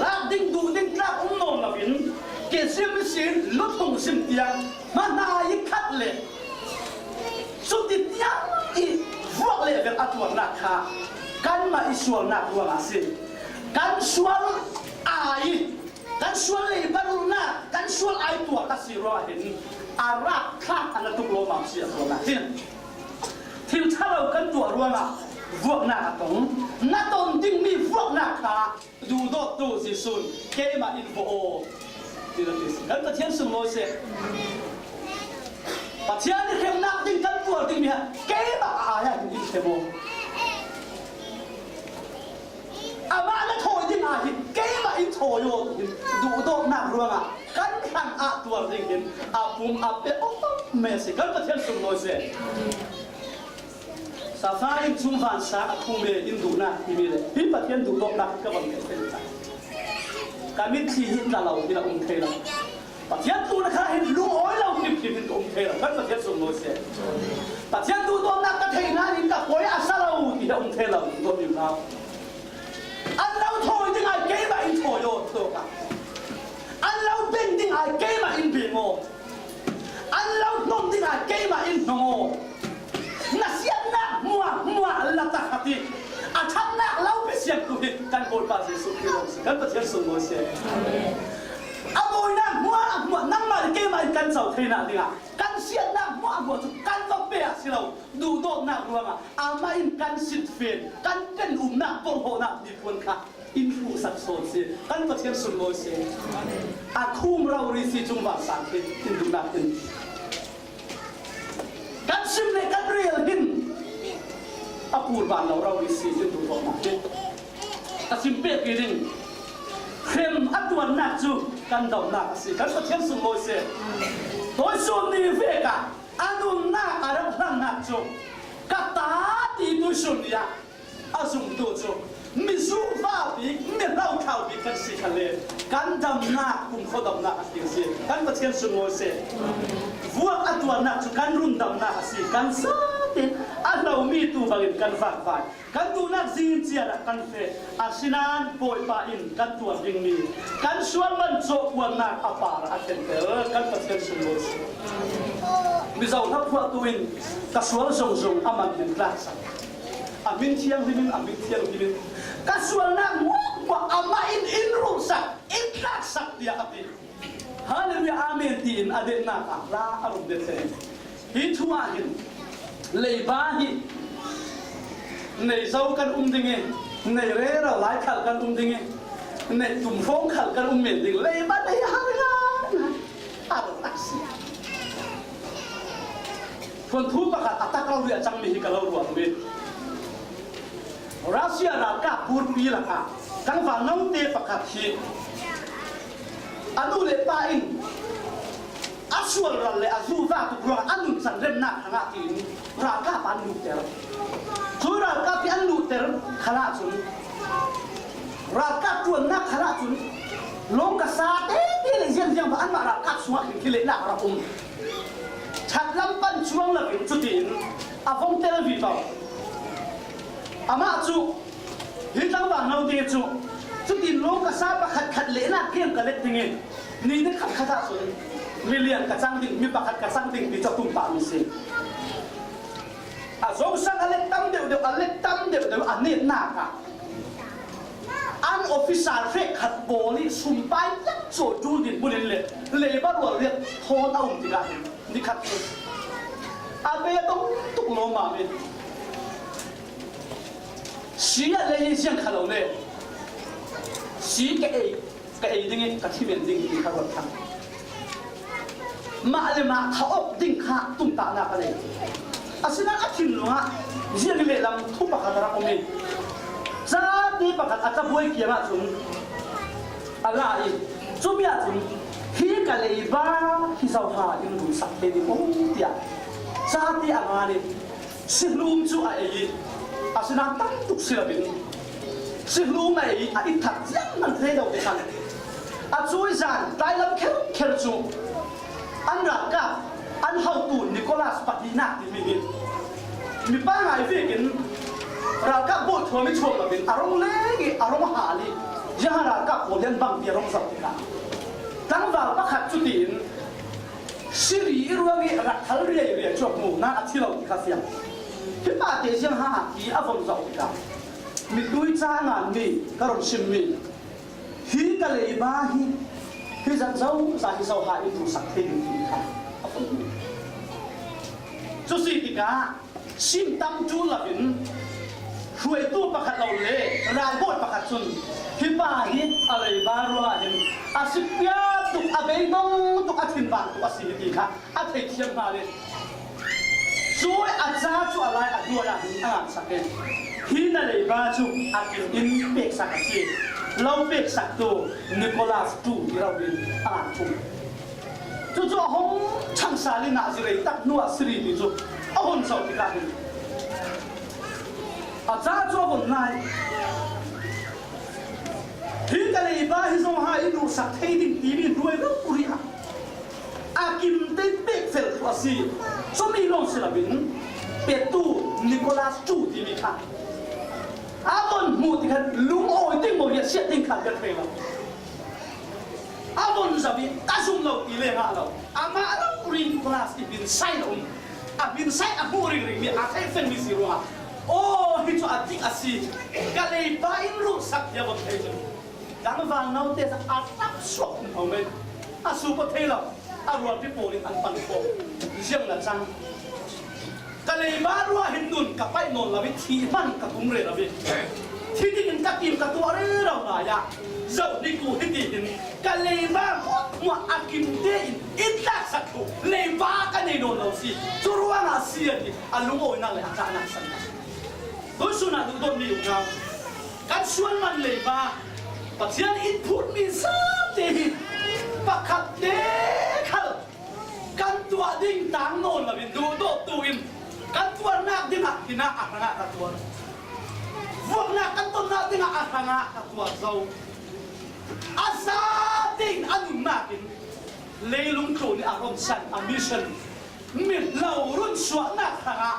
ลากดิ้งดูดิ้งลากนอนละวินเกษียณสิลดลงสิมเตียงมันนายคัดเลยสุดที่ยังอีพวกเลี้ยงอัตวันนักข่ากันมาอิสวรนักดวงอาศิกันสวรอายกันสวรเลยบรรลุนักกันสวรไอตัวกัสิรอเห็นอารักข้าอันนั้นตุกโลมาเสียตัวนักที่ถ้าเรากันตัวรวมอ่ะพวกนักตรงนักตรงจึงมีพวกนักข่าดูดตัวสิสุนเกมาอินโฟที่เราที่กันประเทศสุโรเซปัจจัยนี้เข้มนักดิ้งกันตัวดิ้งมีฮะเก็บอะไรดิ้งเทโมอามาแล้วถอยดิ้งอะไรเก็บอินถอยโยดูโดนนักรัวอ่ะกันขังอาตัวดิ้งเห็นอาปุ่มอาเปโอ้เมสิกันประเทศสุโรเซซาฟาอินชุมวันสักทุ่มเบอินดูนักที่มีเลยพิประเทศดูโดนนักก็บังเกิดเป็นใจการมิตรที่หินเราที่เราอุ้มเทเราปัจจัยตัวนักข่าเห็นรู้อ้อยเราคิดผิดเป็นองค์เทเรากันประเทศสุโรเซปัจจัยตัวนักก็เทน่าอินกับป่วยอาซาเราที่เราองค์เทเราตัวอยู่เราอันเราถอยยังไงเก็บอินถอยโยตัวกันอันเราเป็นยังไงเก็บ ngài cây mà in ngô na xiên na mua là ta khati à thằng na lâu bị xiên tụi căn cột bà Giêsu Kitô căn bậc thiên sùng ngôi xe à ngồi na mua năm mà cây mà in căn giàu thế nào đi à căn xiên na mua tụi căn vấp bè xí lâu đủ độ na luôn à mà in căn xịt phiền căn chân na bông hồ na đi cuốn khát in phụ sắc sồn xe căn bậc thiên sùng ngôi xe à khum rau ri si chung vào sáng thế in đủ nạp in kan sim le kan real hin apur ban lo raw isi tin tu thok nak ta sim pe ki ding khem atwan nak chu kan dom nak si kan pathian sung loi se toy sun ni ve ka anum na aram hlang nak chu ka ta ti tu sun ya asum tu chu mi su va bi mi rau khau bi kan si khale kan dam na kum kho dam na ti si kan pathian sung loi se vuak atuan nak kan run dam nak si kan sa tin anau mi tu bangin kan fak fak kan tu nak zin chia kan fe asinan poi pa in kan tu ding mi kan suan man cho wan nak apar aten te kan pathian sung mi zau thap phua tu in ka sual song song aman den klasa amin thiang himin amin thiang himin ka sual nak wa ama in ru sak in klasa dia api Hallelujah, amen. Tin aden na la arum de se. Hi thua hin. Lei ba hi. Nei zau kan dinge. Nei re ra lai khal kan dinge. Nei tum phong khal kan men ding. Lei ba nei ha na. Ar taksi. Kon thu pa ka atak ra ria chang mi hi ka lo ruam mi. Russia ra ka pur pi la ka. Kang fa nong te pa ka hi. Anu le pa in asual ral le azu va tu bro anu san rem na hanga tin ra ka pan lu ter chu ra ka pi an lu ter khala chun ra ka tuan na khala chun long ka sa te ti le jiang jiang ba an ma ra ka suwa ki le na ra chat lam pan chuang la bin chu tin a phong tel vi ba ama chu hi tang ba nau te chu chút tin lông cả sao bạc khát lẽ là kiêng cả lệ tình hình ní đến khát khát rồi mi liền cả sang tình mi bạc khát cả sang tình đi cho tung tạm mi xin à giống sang lệ tâm đều anh nên nà cả an official phê khát bồ li sum bay lắc chỗ chu tin bùn lệ bắt đầu liệt thô ông thì cả đi khát à bây giờ tục lô mà mình xí lệ riêng khát lâu này xí cái dinge cái thi bên dinge đi khá vật thằng mà le mà tháo ding khá tung tạ na cái này à xin anh tin luôn á riêng cái làm thu bạc cái đó mình ra đi bạc cái ta bôi kia mà chúng Allah in chúng ya chúng khi cái này ba khi sau ha in đủ sắc thế đi không tiệt ra đi anh anh xin luôn chú ai à xin anh tăng tục xin là bên sự lưu này à ít thật rất là thế đâu để thằng à chui giàn tai lâm khéo chú anh ra cả anh hậu tụn Nicholas Patina thì mình ba ngày về cái ra cả bộ thua mới chuột là mình arong lê arong hà đi giờ ra cả bộ liên bang arong sao thì cả tăng vào bắt hạt chút tiền Siri ruang cái rắc thal rìa chuột mù na ăn lâu thì khác nhau cái ba thế xem ha thì áp dụng sao thì cả mi đuôi cha ngàn mi karon sim mi hi ka le ba hi zan zau sa hi sau hai tu sak thing ki kha chu si ti ka sim tam chu la bin huai tu pakhat lo le ra bot pakhat chun hi ba hi a le ba ro a hin a sipya tu a be nong tu a thin ban tu a si ti kha a thei thiam na le chu a cha chu a lai a du a hin a sak ke khi na lấy ba chú akin in pek sak asi lau pek sak tu Nicholas tu dirawin antum chú hong chang sali na zirei tak nuwa sri ni chú ahon sau ti ka hin a cha chú bon nai khi na lấy ba hi song ha inu sak thei din ti ni ruai ro puri a akin te pek fel tu asi so mi long silabin pek tu Nicholas tu ti mi kha Avon mut kan lung oi ting mo ya siat ting kan kan phela. bồn zabi ta zoom lâu ile ngã lâu ama lâu ring class ibin sai lâu abin sai abu ring mi a khai fen mi siruha oh hi chu atik asi ka lei ba in ru sak ya bot thei dang wang nau te sa atap sok au me a su pa thei lo a ruan pi polin an pan ko jiang na chang ka lei ba ruwa hin nun ka pai non la bi thi man ka kum re la bi thi ding ka kim ka tu re lo na ya dẫu đi cụ hết tiền cả lề ba mà ăn kim tê ít lạc sạch cụ lề ba cái này đồ nào xí cho ruang à xí thì ăn lúng ôi năng lại ăn năng sẵn tôi xuân là tôi nhiều nhau cái xuân mình lề ba và chỉ ít phút mình sắp thì và khát đế khát căn tua đinh táng nôn là mình đủ độ tuin căn tua nạc đinh hạt thì nạc ăn nạc tua vuông nạc căn tua nạc đinh hạt ăn nạc tua dâu asating anong natin leilong to ni aron san a mission min laurun suwa na kanga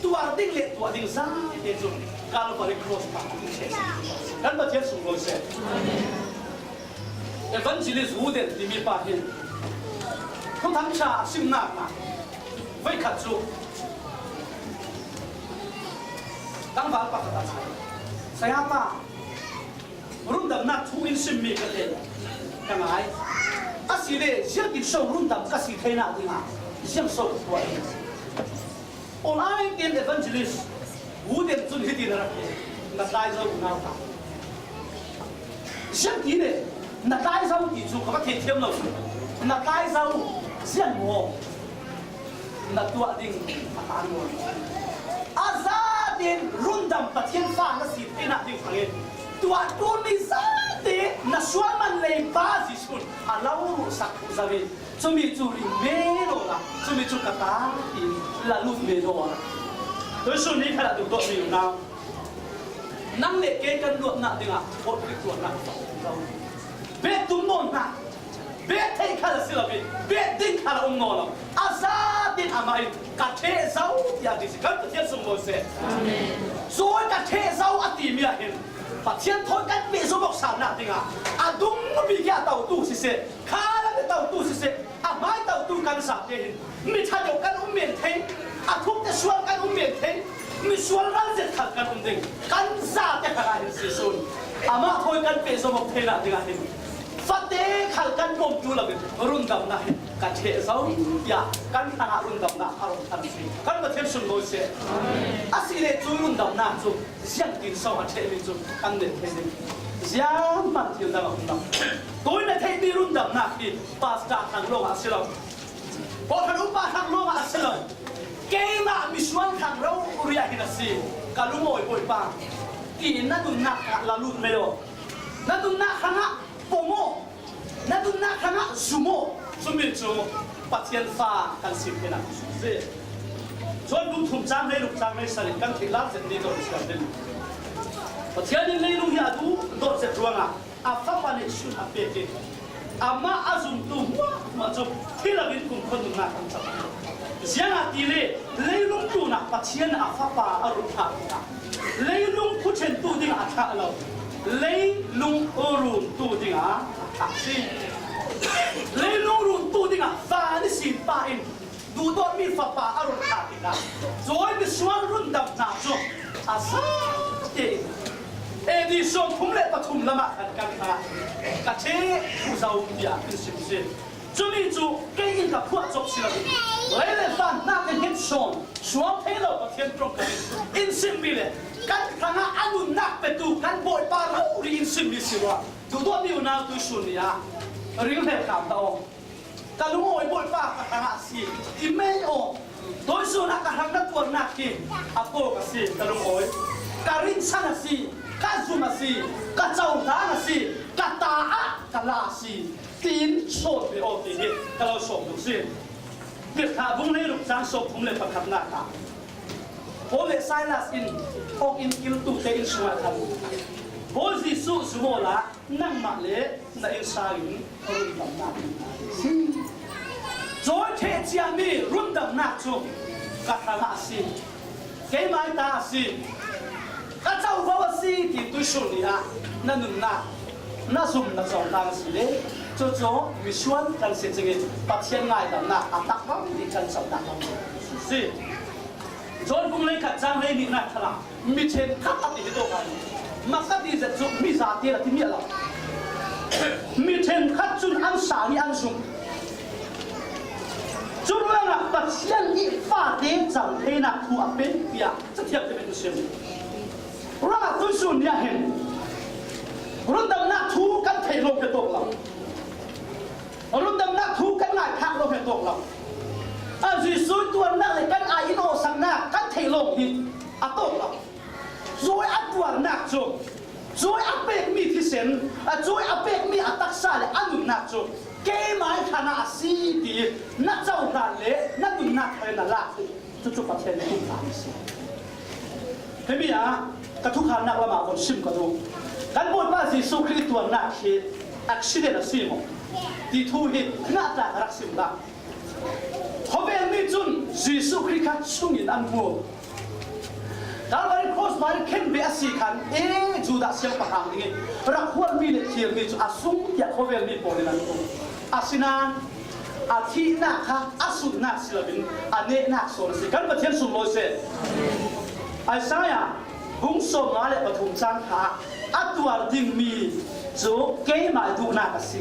tuwar ding le tuwa ding za de jung kalo bari cross pa kan ba tia sung se evangelist wuden di mi pa hin không thắng cha sim na ma vai khat chu kang ba pa ta sai apa run dam na thu in sim mi ka te ka ngai asile sia ti so run dam ka si the na dinga siam so to ai on ai tin evangelist wu den chun hi tin ra na dai zo na ta siam ti ne na dai zo ti chu ka the thiam lo na dai zo siam mo na tua ding ta mo azadin run dam pathian fa na si te na ding phangin tua tu ni sa te na suaman lei ba si sun alau sak zabe chumi chu ri me lo la chumi chu kata in la lu me lo la tôi sun ni khala du to mi na nang le ke kan lu na dinga hot ri tu na be tum non na be thei khala silabi be ding khala no la asa din amai ka the zau ya di kan te sum mo se amen so ka the zau ati mi a hin把天台跟别说莫上那定啊，啊东比家到都是些，卡那个到都是些，啊买到都干啥的，没差就干我面听，啊通的说干我面听，没说让人看干我定，干啥的看来是说，啊嘛台跟别说莫听那定啊，发的看干公主那边，runดำ那，干切烧呀，干他那runดำ那，阿龙看是，干个天顺路些，啊是嘞做runดำ那做。像दिन sau hạt chế mình chụp ăn đến thế này, giang mặt nhiều đang runดำtối nay thấy đi runดำnát đi, pasta thằng lông hạt xí lông, bỏ thằng úp ba thằng lông hạt xí lông, cái mà mình xuân thằng rau uri à cái gì, cả lũ ngồi bồi ba, kỳ nát tụi nát là lụt mèo, nát tụi nát thằng á pomo, nát tụi nát thằng á sumo, chuẩn bị chụp bắt thiên pha can xịt cái nào dễ chọn đúng thùng trang này lục trang này sản phẩm thịt lát dệt đi rồi sản phẩm và theo những lấy lục nhà đủ đốt dệt ruộng à pháp bản này suy hạt bể kì mà dùng tu mà chụp thì là bên cùng con nát không chậm riêng tỷ lệ lấy lục tu nát và thiên pháp bản ở lục tháp lấy lục phụ chân tu đi tháp lâu lấy lục ở lục tu đi tháp gì lấy lục tu đi và đi xin ba inดูตัวมีฟ้าป่าอารมณ์ขาดนะโจยมีส่วนรุ่นดำหนาจงอาซาเดเอดิสันทุ่มเล็ปทุ่มละมากันค่ะกะเชผู้สาวเดียเป็นสิ่งสิ่งจะมีจูเก่งกับพวกจบศิลปินเลยฟันน่าเป็นเห็นชนสวมเทโลกับเทียนตรงกันอินซิมบิเลกันทางอนุนักเป็นตูกันบอยปาราอุริอินซิมบิสิวะดูตัวมีอยู่นาตุชุนยาเรื่องเหตุการณ์ต่อกะลุงโอยบอยปากกะทางอาซีอิเมย์โอโดยส่วนนักทางนักตัวนักกินอาโปกะซีกะลุงโอยกะรินชันซีกะซุมาซีกะเจ้าทางซีกะตาอะกะลาซีตีนโซนไปโอตีนี่กะเราส่งดูซีเด็กขาบุ้งในลูกจางส่งผมเลยประคับหน้าค่ะโอเลไซลัสอินออกอินกิลตุเตอินสมาทันโบซิสุสโมละนั่งมาเลในอินซาอินรุ่นดำหน้าโจยเทเจียมีรุ่นดำหน้าจุกกะทางอาซีเกย์ไม่ตาอาซีกะเจ้าบ่าวซีที่ตุชุนี่ฮะนั่นนุ่นน่ะน่าซุ่มน่าสองทางสิเลย โจโจมีชวนกันเสียจริงปัจเจียนง่ายแต่หนักอัตตักบ้างดีกันสับหนักบ้างสิจนพุ่งเลยขัดจังเลยนี่นะขนาดมีเช่นขัดอันนี้ตัวกันมาสักทีจะจุดมีสาเตียที่มีอะไรมีเช่นขัดจุดอันสาลีอันสูงจุดเรื่องอะปัจเจียนอีฟ้าเดียจังเลยนะทัวเป็นเปียจะเทียบจะเป็นตัวเชื่อมร่างตัวส่วนเนี่ยเห็นรุ่นดำนักทูกันเทลงไปตกเรารุ่นดำนักทูกันง่ายพักลงไปตกเราจีสุยตัวนักเลยกันไอ้โนสังนักกันเทลงหิอัตกเราโจยอัตัวนักจุโจยอัเปกมีที่เซนโจยอัเปกมีอัตักษาเลยอันนุนักจุเกย์หมายขนาดสีดีนักเจ้าด่านเละนักดุนักเลยนั่นละจุประเทศทุกทางสิเฮ้ยพี่อ่ะกระทุกทางนักละมาคนชิมกระทุกกันบนว่าจีสุคริสตัวนักเหตุอักษิเดนสิมที่ทูเหตุน่าจะรักสิมละเขาเป็นมิจุนจีสุคริสชุ่มยินอันมัวการวันครอสมาเข้มเบียสีขันจูดาเสียงประหังนี่รักหัวมีเด็กเขียนมีจุอาสุ่มอยากเขาเป็นมีโปรในนั้นตัวอาศินานอาทินักค่ะอาสุนักศิลปินอันเนนักโซนสิกันประเทศสุโลเซไอ้สายบุ้งสมมาเลยปฐุมจันทร์อัตัวดิ่งมีจูเกย์มาดูนักสิ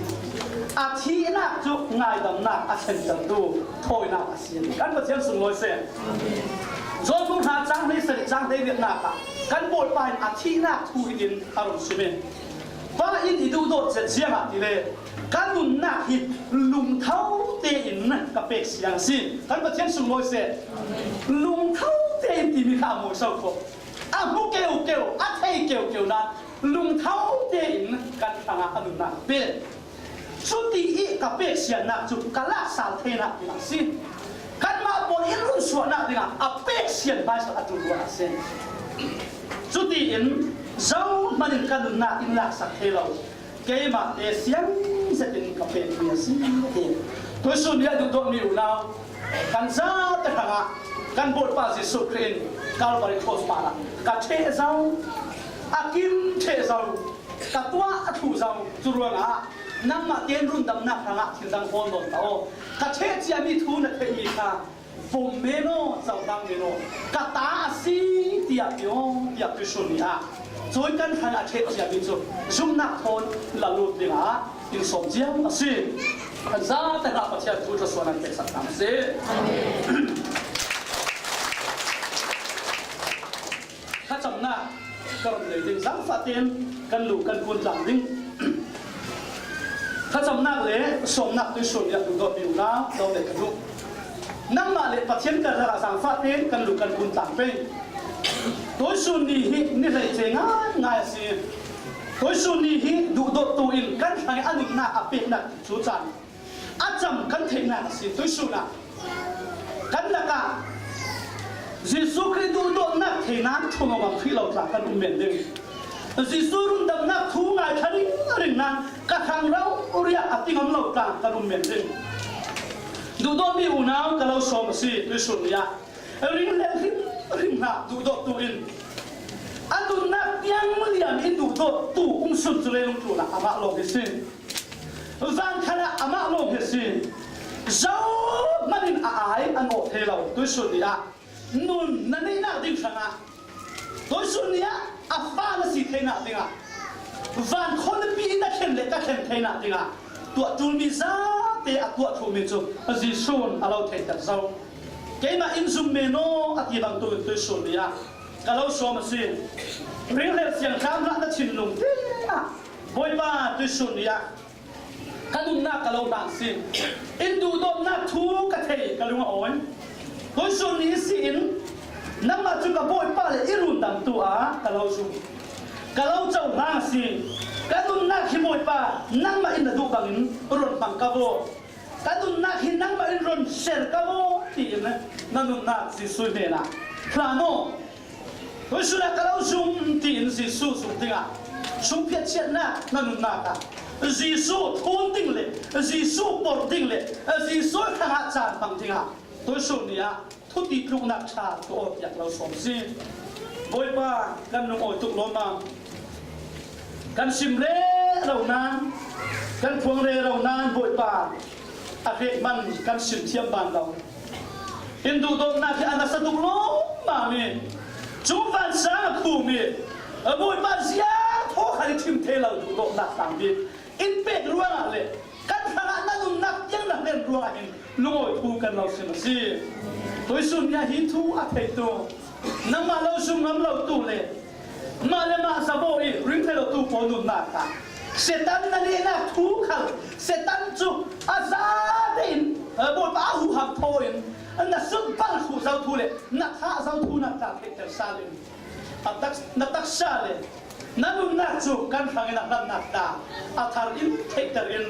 อาทินักจูง่ายดำนักอาเซนจันดูถอยนักสิกันประเทศสุโลเซจนผู้ทาจ้างในสริจ้างได้เรียนนักกันบทไปอาทินักทูอินอารมณ์สิเมนว่าอินอีดูโดดเจ็ดเสียงอ่ะทีเลยกันนุ่นนักฮิลุงเท้าเตอินกับเป็กเสียงสิกันประเทศสุโลเซลุงเท้าเตอินที่มีข้ามวยเศร้าโศกบุกเกลอัดให้เกลนะลุงเท้าเดินกันทางอันนั้นเป็นสุดที่กับเป็กเสียนักจุดกันละสารเทนักดีนะสิกันมาบนอินรุ่นส่วนนักดีนะเป็กเสียนไปสักจุดว่าเส้นสุดที่อินเจ้ามันกันนักอินลักสักเทเราเกย์มาเสียงจะเป็นกับเป็กเมียสิตัวส่วนนี้ดูตัวมีอยู่แล้วกันซาแต่ทางกันบทบาทสิสุครีนการบริโภคมาละกับเชเจ้าอากิมเชเจ้ากับตัวอัฐุเจ้าจุรวงน้ำมาเตียนรุ่นดำนักทางที่ดังโอนโดนโตกับเชเจียมีทุนเทมีค่ะผมเมโนเจ้าดังเมโนกับตาสีเตียบิโอเตียบิชุนีจอยกันทางเชเจียมีจุจุ่มนักทนละลุดดีอินสมเจียมสิกันซาแต่ละประเทศทุกส่วนนั้นเป็นสักคำสิถ้าจำหน้าก็เลยดึงสังฟาเตียนกันหลูกันคุณหลังดึงถ้าจำหน้าเลยสมนักด้วยส่วนอยากดูตัวอยู่นะเราเด็กกันลูกนั่งมาเลยประเทศกันละสังฟาเตียนกันหลูกันคุณหลังเป็นโดยส่วนนี้นี่เลยเจง่ายสิโดยส่วนนี้ดูตัวอินกันทางอันนี้น่าอับเป็นนักสุจันอาจำกันเทน่าสิโดยส่วนน่ะกันละกันยิสุคริสต์ดูนักเทนักทุ่งออกที่เราจากกันเหมือนเดิมยิสุรุ่นดำนักทุ่งไงทันทีริงนั้นกระทั่งเราเรียกอติงเราจากกันเหมือนเดิมดูโดมีอุณากับเราสมสิด้วยส่วนนี้ริงเล่ริงนักดูโดตัวอินอันดูนักยังเรียนอินดูโดตู้สุดเลยลงตัวละอามาลงเฮสิฟังขณะอามาลงเฮสิเจ้ามันอินอายอันโอเทเราด้วยส่วนนี้นุ่นนั่นนี่น่าดิ้งสังอ่ะโดยส่วนนี้อัฟฟ้าน่ะสิเทน่าดิ้งอ่ะวันคนปีน่ะเข็นเล็กก็เข็นเทน่าดิ้งอ่ะตัวจูนมีซาเตะตัวจูนมีจูจิส่วนเราเทตัดเจ้าเกี่ยมาอินซุมเมโนอธิบังตัวตัวส่วนนี้ก็เราสวมสิเรื่องเล็กเสียงข้ามรักชินลงเตะบ่อยบ้าตัวส่วนนี้กันนุ่นน่าก็เราดังสิอินดูโดนน่าทูกระเทยก็ลุงอ่อนโดยส่วนนี้สินน้ำมาจุกบ่อยป้าเลยอิรุนดำตัวกะเราจุกะเราเจ้าร่างสิกะตุนนักหิบ่อยป้าน้ำมาอินดูบังอินรอนบังกะโบกะตุนนักหิน้ำมาอินรอนเชลกะโบที่นั่นนั่นนักสิสุยเมนะพลาโนโดยส่วนกะเราจุที่อินสิสุสุติงะสุเพียเชียนะนั่นนักสิสุทุนติงเลยสิสุปอดติงเลยสิสุขณะจานบังติงะโดยส่วนนี้ทุติลูกนักชาตัวอยากเราสมสิบ่อยป้ากันนุ่งอ่อยตุกลมากันสิมเล่เรานั้น กันพวงเรเรานานบวยป่าอาเกมันกันสินเทียมบานเราอินดูโดนนาที่อนาสตุกโลมาเมจูฟันสาคูเมบวยป่าเสียโทขันทิมเทเราดูโดนนักต่างบินอินเป็ดรัวเลยกันขนาดนั้นนักยังนักเล่นรัวเองลุงโอยทูกันเราสิมาสิตัวสุนยาหิทูอาเทตัวน้ำมาเราสุ่มน้ำเราตู้เลยมาเลยมาสะโบอีริงเทเราตู้ปนุนนักตาเสตันนั่นเองนะทูขังเสตันจุอาซาดินบวยป่าหูหักโพอินอันนั้นสุดปังหูเจ้าทูเลยนักข้าเจ้าทูนักตาเทศซาลินนักตักซาเลยนั่นนุ่มนักจุกันฟังนักตาอัฐารินเทคเตอร์อิน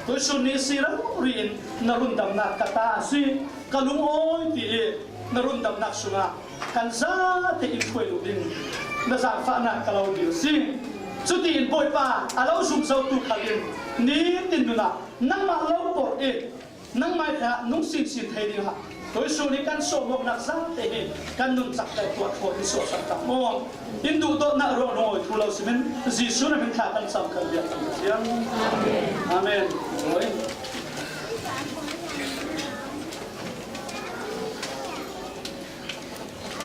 ตัวสุนีสิเราเรียนนรุนดำนักกตาสิกลุงโอยตีนรุนดำนักสุงากันซาเตอินคุยลุดินนจากฟ้านักกลาวดิสิสุดที่อินปอยป่าอาเราสุ่มเจ้าตุขัดินนี่ตินดูนะนั่งมาเล่าปอดเองนั่งมาแค่นุ่งสินเทดีฮะตัวสุนีกันโสมกนักซาเตอินกันนุ่งจักใจตัวโคติโสสักตามองอินดูโดนักร้องโอยทุเราสิมันจีสุนันเป็นขากันสำคัญเดียวกันอาเมน